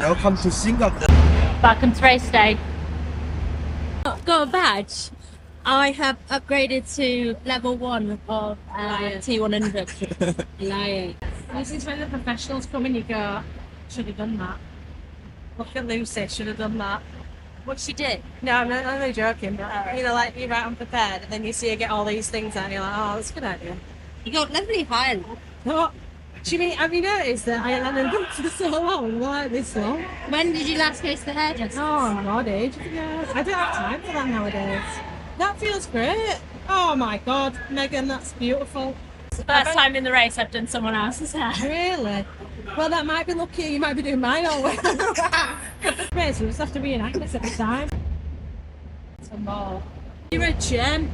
Welcome to Singapore. Welcome to race day. Got a badge. I have upgraded to level 1 of T100. Lying. This is when the professionals come and you go, should have done that. Look at Lucy, should have done that. What she did? No, I'm only joking, but you know, like you're right unprepared, and then you see her get all these things out, and you're like, oh, that's a good idea. You got lovely hair. What? Do you mean, have you noticed that I haven't done for so long, like this long? When did you last go to the hairdresser? Oh, God, ages ago. I don't have time for that nowadays. That feels great. Oh my God, Megan, that's beautiful. It's the first time in the race I've done someone else's hair. Really? Well, that might be lucky. You might be doing mine all the way. Race, we just have to reenact this every time. Some more. You're a gem.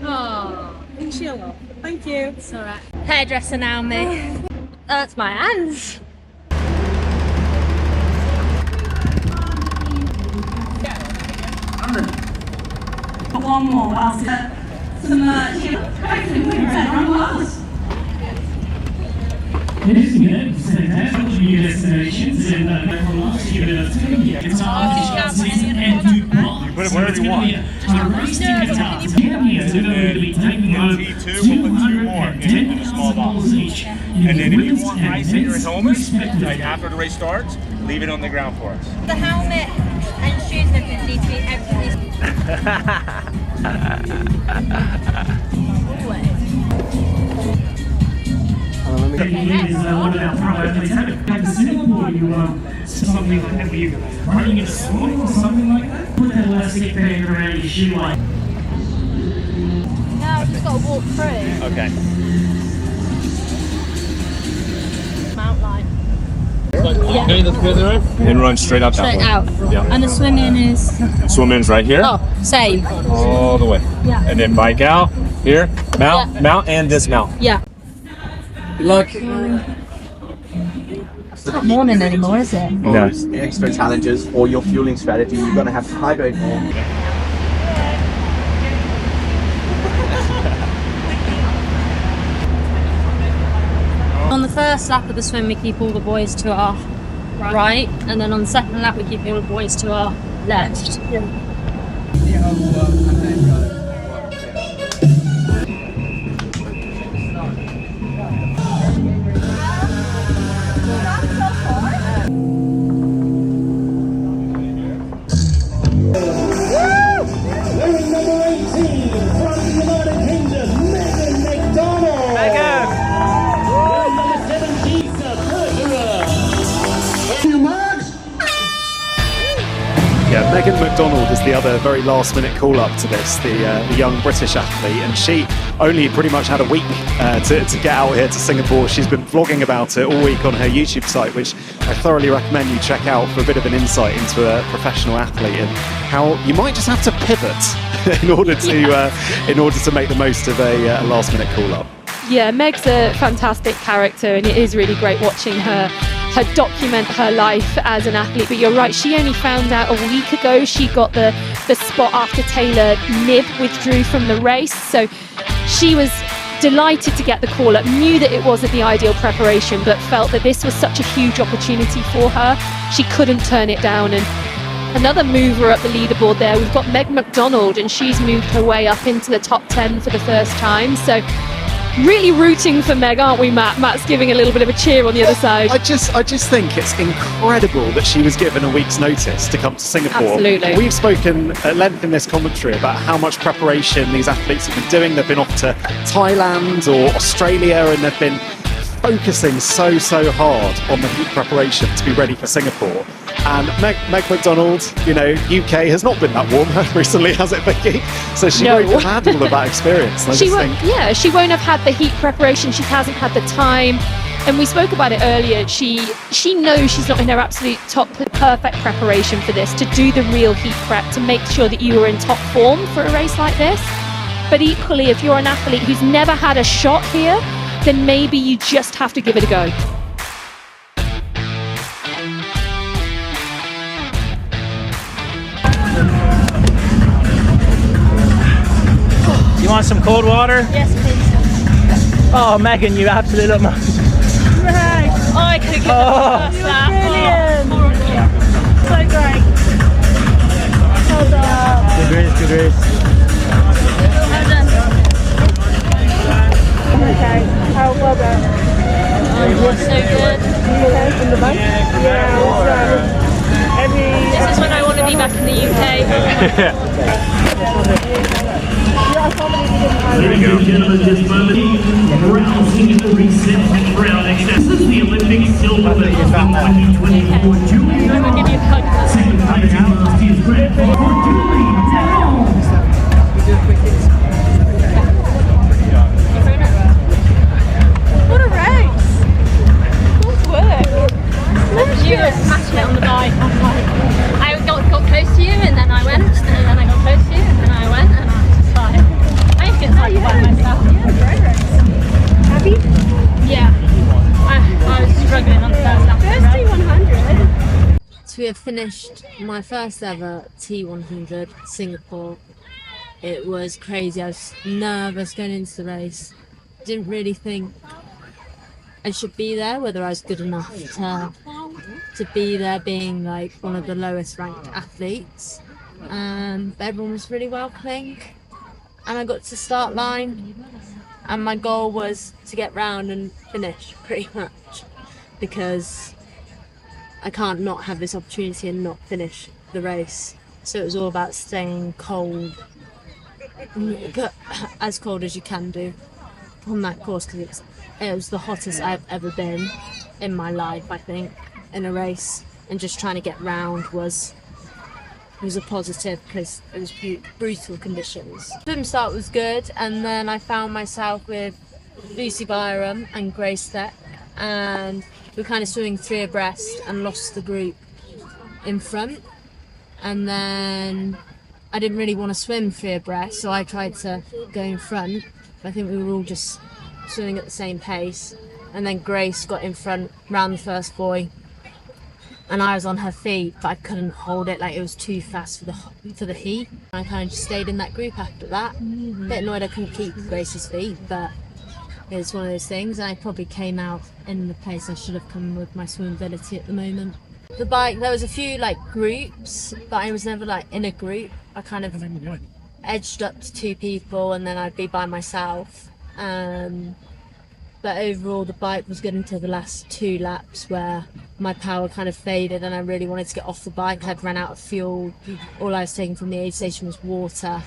Oh, chill. Thank you. It's alright. Hairdresser now, me. That's my hands. One more. Ladies and gentlemen, new destinations in Put it wherever you want. T2, we'll put 2 more in a small box. And then if you want ice in your helmet, like after the race starts, leave it on the ground for us. The helmet and shoes and everything need to be everything. Something like that, were you running in a swim or something like that? Put that elastic band around your shoe line. No, I've just got to walk through. Okay. Mount line. Okay, let's go there. And run straight out that Straight way. out. Yeah. And the swim in is... Swim in's right here. Oh, same. All the way. Yeah. And then bike out here. Mount and dismount. Yeah. Good luck. It's not morning anymore, is it? No. Extra challenges or your fueling strategy, you're going to have to hydrate more. On the first lap of the swim, we keep all the boys to our right, and then on the second lap, we keep all the boys to our left. Yeah, Megan McDonald is the other very last minute call up to this, the young British athlete, and she only pretty much had a week to get out here to Singapore. She's been vlogging about it all week on her YouTube site, which I thoroughly recommend you check out for a bit of an insight into a professional athlete and how you might just have to pivot in order to make the most of a last minute call up. Yeah, Meg's a fantastic character, and it is really great watching her document her life as an athlete. But you're right, she only found out a week ago. She got the spot after Taylor Knibb withdrew from the race, so she was delighted to get the call up, knew that it wasn't the ideal preparation, but felt that this was such a huge opportunity for her. She couldn't turn it down. And another mover up the leaderboard there, we've got Meg McDonald, and she's moved her way up into the top 10 for the first time. So really rooting for Meg, aren't we, Matt? Matt's giving a little bit of a cheer on the other side. I just think it's incredible that she was given a week's notice to come to Singapore. Absolutely. We've spoken at length in this commentary about how much preparation these athletes have been doing. They've been off to Thailand or Australia, and they've been focusing so hard on the heat preparation to be ready for Singapore. And Meg McDonald, you know, UK has not been that warm recently, has it, Vicky? So she won't have had all of that experience. She won't have had the heat preparation. She hasn't had the time. And we spoke about it earlier. She knows she's not in her absolute top perfect preparation for this, to do the real heat prep, to make sure that you are in top form for a race like this. But equally, if you're an athlete who's never had a shot here, then maybe you just have to give it a go. You want some cold water? Yes, please. Oh, Megan, you absolute utmost. Right. Oh, I could get the first lap. Brilliant. Ladies and gentlemen, this moment, rousing in the recent and round excess. This is the Olympic silver medal from 2024 Julie Down. Second time to last year's grand final for Julie Down. What a race! Good work. You were smashing it on the bike. I got close to you, and then I went, and then I got close to you, and then I went, and I was just like, I just get like by myself. Yeah, great race. Happy? Yeah. I was struggling on the first lap. First T100. So we have finished my first ever T100 Singapore. It was crazy. I was nervous going into the race. Didn't really think I should be there, whether I was good enough to be there, being like one of the lowest ranked athletes. But everyone was really welcoming, and I got to start line, and my goal was to get round and finish pretty much, because I can't not have this opportunity and not finish the race. So it was all about staying cold, but as cold as you can do on that course, because it was the hottest I've ever been in my life, I think, in a race, and just trying to get round was a positive, because it was brutal conditions. Swim start was good, and then I found myself with Lucy Byram and Grace Tech, and we were kind of swimming 3 abreast and lost the group in front, and then I didn't really want to swim 3 abreast, so I tried to go in front. I think we were all just swimming at the same pace, and then Grace got in front round the first buoy, and I was on her feet, but I couldn't hold it, like it was too fast for the heat. I kind of just stayed in that group after that. A bit annoyed I couldn't keep Grace's feet, but it's one of those things. I probably came out in the place I should have come with my swim ability at the moment. The bike, there was a few like groups, but I was never like in a group. I kind of edged up to 2 people, and then I'd be by myself. But overall the bike was good until the last 2 laps, where my power kind of faded and I really wanted to get off the bike. I'd run out of fuel. All I was taking from the aid station was water,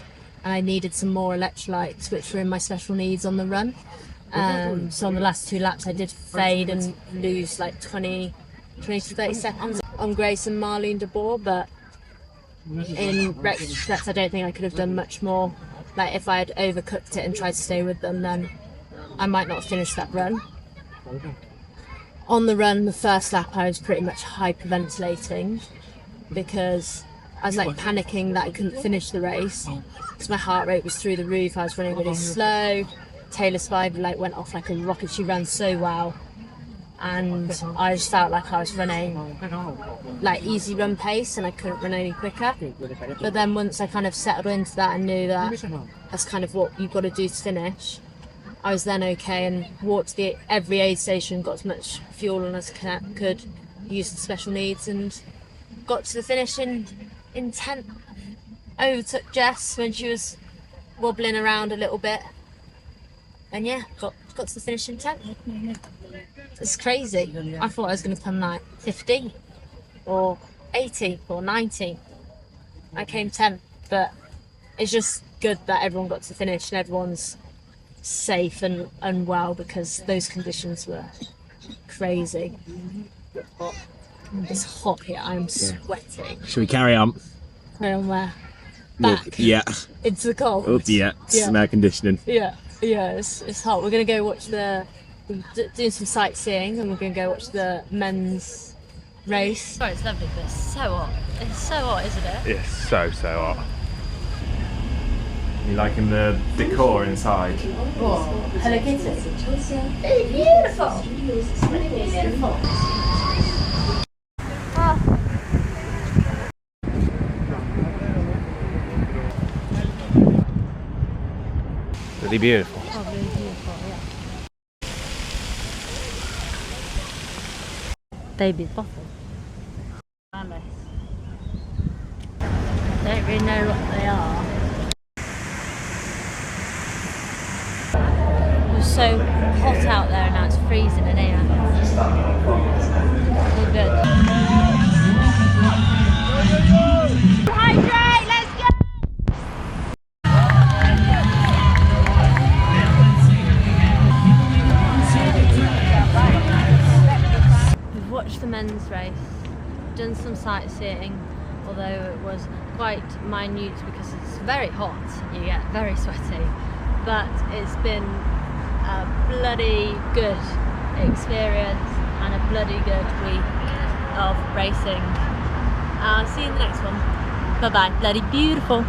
and I needed some more electrolytes, which were in my special needs on the run. So on the last 2 laps I did fade and lose like 20 to 30 seconds on Grace and Marlene de Boer, but in retrospect I don't think I could have done much more. Like if I had overcooked it and tried to stay with them, then I might not finish that run. On the run, the first lap, I was pretty much hyperventilating, because I was like panicking that I couldn't finish the race, because my heart rate was through the roof. I was running really slow. Taylor Spider like went off like a rocket. She ran so well, and I just felt like I was running like easy run pace, and I couldn't run any quicker. But then once I kind of settled into that and knew that that's kind of what you've got to do to finish, I was then okay, and walked to every aid station, got as much fuel on as I could, used the special needs, and got to the finish in 10th. Overtook Jess when she was wobbling around a little bit, and yeah, got to the finish in 10th. It's crazy. I thought I was going to come like 15 or 80 or 90. I came 10th, but it's just good that everyone got to the finish and everyone's safe and well, because those conditions were crazy. It's hot here. I'm sweating. Should we carry on? Carry on where? Back. Yeah. Into the cold. Oh, yeah. Some air conditioning. Yeah. It's hot. We're gonna go watch do some sightseeing, and we're gonna go watch the men's race. Oh, it's lovely, but it's so hot. It's so hot, isn't it? It's so hot. You liking the decor inside? Oh, Hello Kitty. It's beautiful. It's really beautiful. Really beautiful. Oh, really beautiful, yeah. Baby's bottle. Alice. Don't really know what they are. It was so hot out there, and now it's freezing in here. All good. Hydrate, let's go! the men's race. Done some sightseeing, although it was quite minute because it's very hot. You get very sweaty, but it's been a bloody good experience and a bloody good week of racing. I'll see you in the next one. Bye bye. Bloody beautiful.